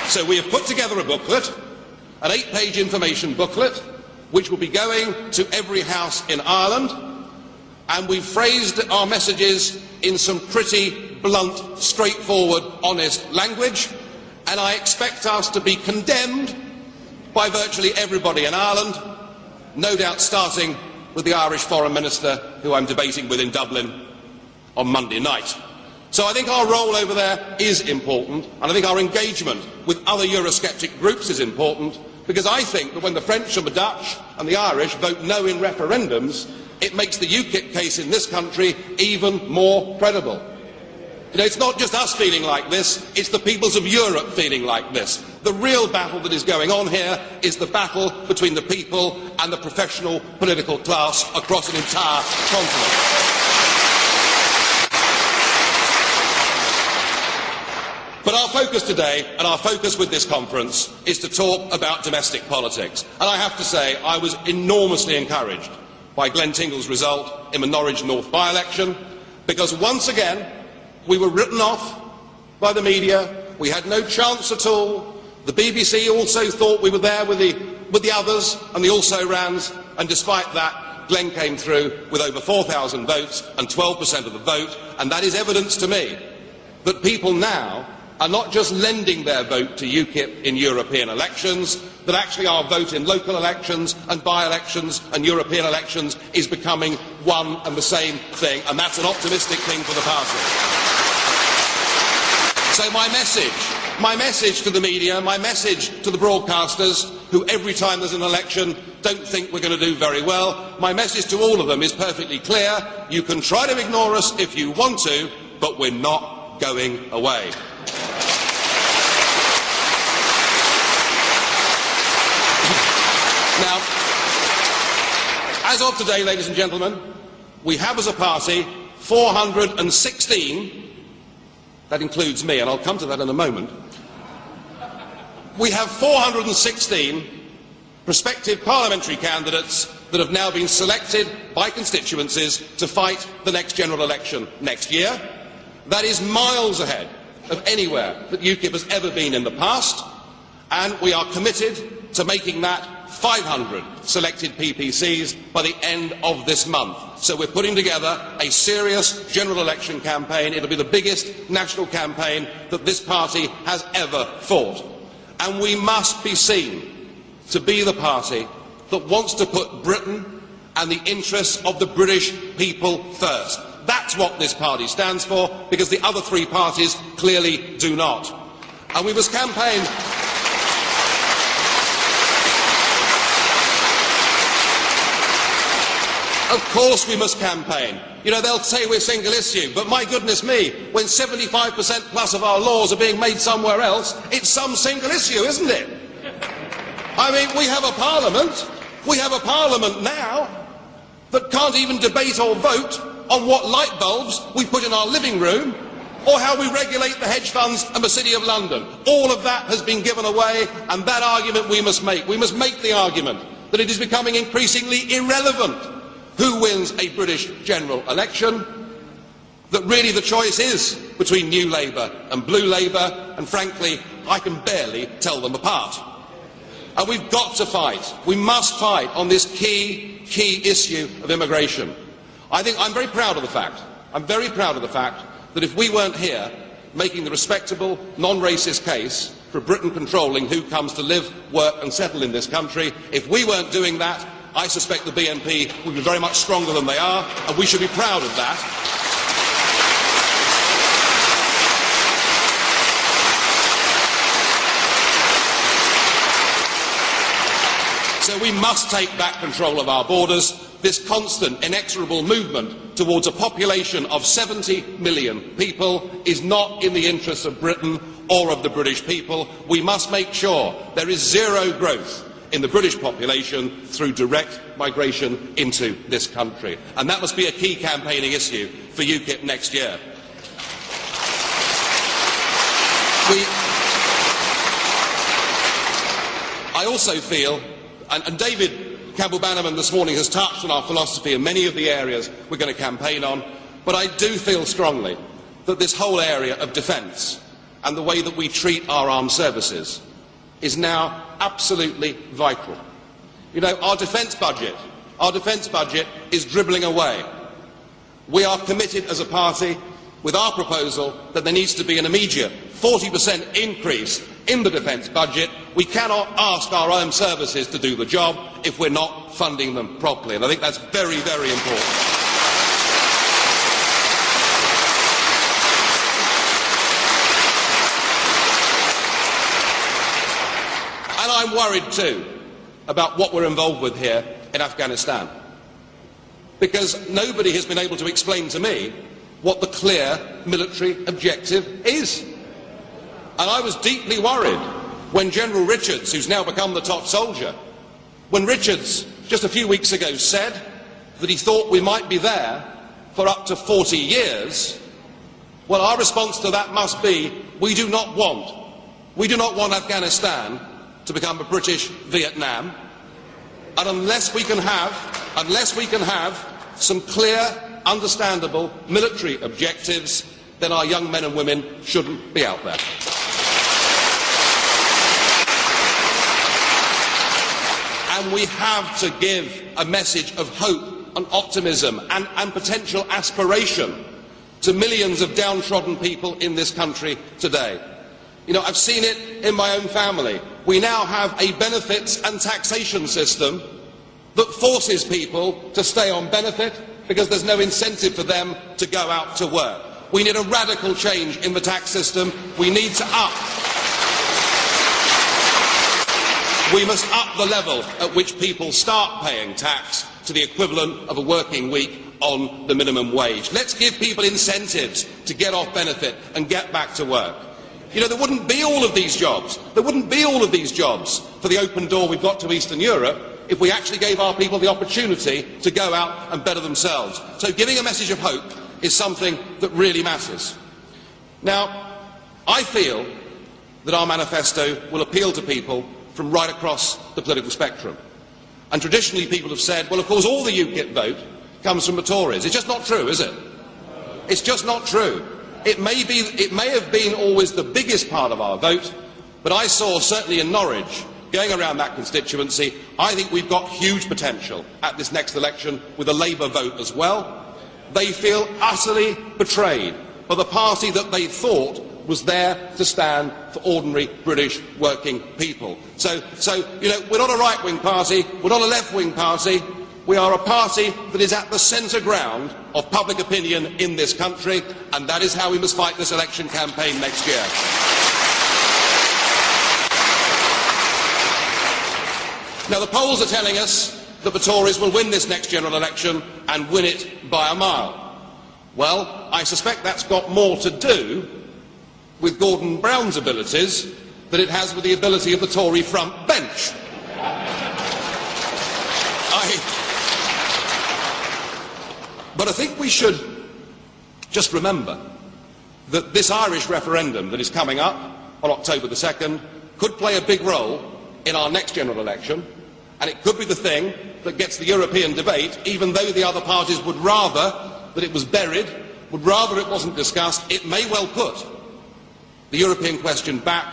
So we have put together a booklet, an 8-page information booklet, which will be going to every house in Ireland, and we've phrased our messages in some pretty blunt, straightforward, honest language, and I expect us to be condemned by virtually everybody in Ireland, no doubt starting with the Irish Foreign Minister, who I'm debating with in Dublin on Monday night. So I think our role over there is important, and I think our engagement with other Eurosceptic groups is important, because I think that when the French and the Dutch and the Irish vote no in referendums, it makes the UKIP case in this country even more credible. You know, it's not just us feeling like this, it's the peoples of Europe feeling like this. The real battle that is going on here is the battle between the people and the professional political class across an entire continent. But our focus today, and our focus with this conference, is to talk about domestic politics. And I have to say, I was enormously encouraged by Glenn Tingle's result in the Norwich North by-election, because once again, we were written off by the media, we had no chance at all. The BBC also thought we were there with the others and the also-rans, and despite that, Glenn came through with over 4,000 votes and 12% of the vote, and that is evidence to me that people now are not just lending their vote to UKIP in European elections, that actually our vote in local elections and by-elections and European elections is becoming one and the same thing, and that's an optimistic thing for the party. So my message to the media, my message to the broadcasters, who every time there's an election don't think we're going to do very well, my message to all of them is perfectly clear. You can try to ignore us if you want to, but we're not going away. Now, as of today, ladies and gentlemen, we have as a party 416, that includes me, and I'll come to that in a moment, we have 416 prospective parliamentary candidates that have now been selected by constituencies to fight the next general election next year. That is miles ahead of anywhere that UKIP has ever been in the past, and we are committed to making that 500 selected PPCs by the end of this month. So we're putting together a serious general election campaign. It'll be the biggest national campaign that this party has ever fought. And we must be seen to be the party that wants to put Britain and the interests of the British people first. That's what this party stands for, because the other three parties clearly do not. And we must campaign. Of course we must campaign. You know, they'll say we're single issue, but my goodness me, when 75% plus of our laws are being made somewhere else, it's some single issue, isn't it? I mean, we have a parliament now that can't even debate or vote on what light bulbs we put in our living room, or how we regulate the hedge funds and the City of London. All of that has been given away, and that argument we must make. We must make the argument that it is becoming increasingly irrelevant who wins a British general election, that really the choice is between New Labour and Blue Labour, and frankly, I can barely tell them apart. And we've got to fight. We must fight on this key issue of immigration. I'm very proud of the fact that if we weren't here making the respectable, non-racist case for Britain controlling who comes to live, work and settle in this country, if we weren't doing that, I suspect the BNP would be very much stronger than they are, and we should be proud of that. So we must take back control of our borders. This constant, inexorable movement towards a population of 70 million people is not in the interests of Britain or of the British people. We must make sure there is zero growth in the British population through direct migration into this country. And that must be a key campaigning issue for UKIP next year. I also feel, and David Campbell-Bannerman this morning has touched on our philosophy in many of the areas we're going to campaign on, but I do feel strongly that this whole area of defence and the way that we treat our armed services is now absolutely vital. You know, our defence budget is dribbling away. We are committed as a party with our proposal that there needs to be an immediate 40% increase in the defence budget. We cannot ask our armed services to do the job if we're not funding them properly, and I think that's very, very important. And I'm worried too about what we're involved with here in Afghanistan, because nobody has been able to explain to me what the clear military objective is. And I was deeply worried when General Richards, who's now become the top soldier, when Richards just a few weeks ago said that he thought we might be there for up to 40 years. Well, our response to that must be we do not want Afghanistan to become a British Vietnam, and unless we can have some clear, understandable military objectives, then our young men and women shouldn't be out there. And we have to give a message of hope and optimism and potential aspiration to millions of downtrodden people in this country today. You know, I've seen it in my own family. We now have a benefits and taxation system that forces people to stay on benefit because there's no incentive for them to go out to work. We need a radical change in the tax system. We must up the level at which people start paying tax to the equivalent of a working week on the minimum wage. Let's give people incentives to get off benefit and get back to work. You know, there wouldn't be all of these jobs. There wouldn't be all of these jobs for the open door we've got to Eastern Europe if we actually gave our people the opportunity to go out and better themselves. So giving a message of hope is something that really matters. Now, I feel that our manifesto will appeal to people from right across the political spectrum. And traditionally people have said, well, of course, all the UKIP vote comes from the Tories. It's just not true, is it? It's just not true. It may have been always the biggest part of our vote, but I saw, certainly in Norwich, going around that constituency, I think we've got huge potential at this next election with a Labour vote as well. They feel utterly betrayed by the party that they thought was there to stand for ordinary British working people. So, you know, we're not a right-wing party, we're not a left-wing party, we are a party that is at the centre ground of public opinion in this country, and that is how we must fight this election campaign next year. Now, the polls are telling us that the Tories will win this next general election and win it by a mile. Well, I suspect that's got more to do with Gordon Brown's abilities than it has with the ability of the Tory front bench. But I think we should just remember that this Irish referendum that is coming up on October the 2nd could play a big role in our next general election, and it could be the thing that gets the European debate, even though the other parties would rather that it was buried, would rather it wasn't discussed. It may well put the European question back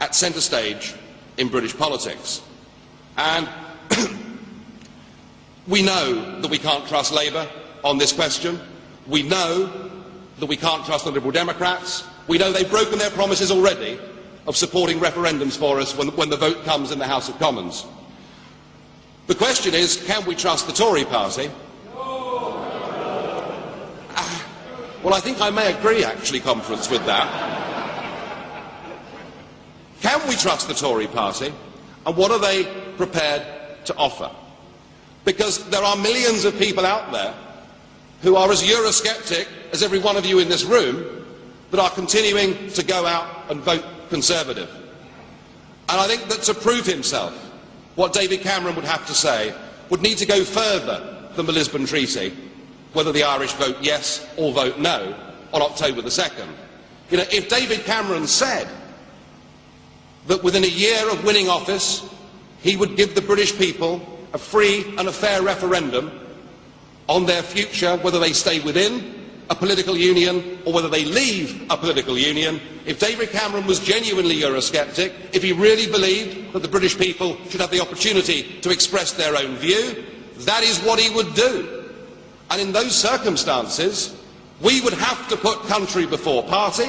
at centre stage in British politics. And we know that we can't trust Labour on this question. We know that we can't trust the Liberal Democrats. We know they've broken their promises already of supporting referendums for us when the vote comes in the House of Commons. The question is, can we trust the Tory party? Well, I think I may agree, actually, Conference, with that. Can we trust the Tory party, and what are they prepared to offer? Because there are millions of people out there who are as Eurosceptic as every one of you in this room, that are continuing to go out and vote Conservative. And I think that to prove himself, what David Cameron would have to say would need to go further than the Lisbon Treaty, whether the Irish vote yes or vote no on October the 2nd. You know, if David Cameron said that within a year of winning office he would give the British people a free and a fair referendum on their future, whether they stay within a political union or whether they leave a political union, if David Cameron was genuinely Eurosceptic, if he really believed that the British people should have the opportunity to express their own view, that is what he would do. And in those circumstances, we would have to put country before party,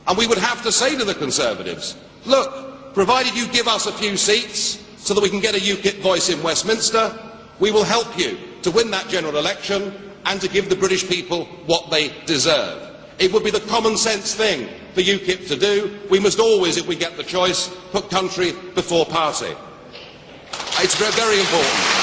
and we would have to say to the Conservatives, look, provided you give us a few seats so that we can get a UKIP voice in Westminster, we will help you to win that general election and to give the British people what they deserve. It would be the common sense thing for UKIP to do. We must always, if we get the choice, put country before party. It's very important.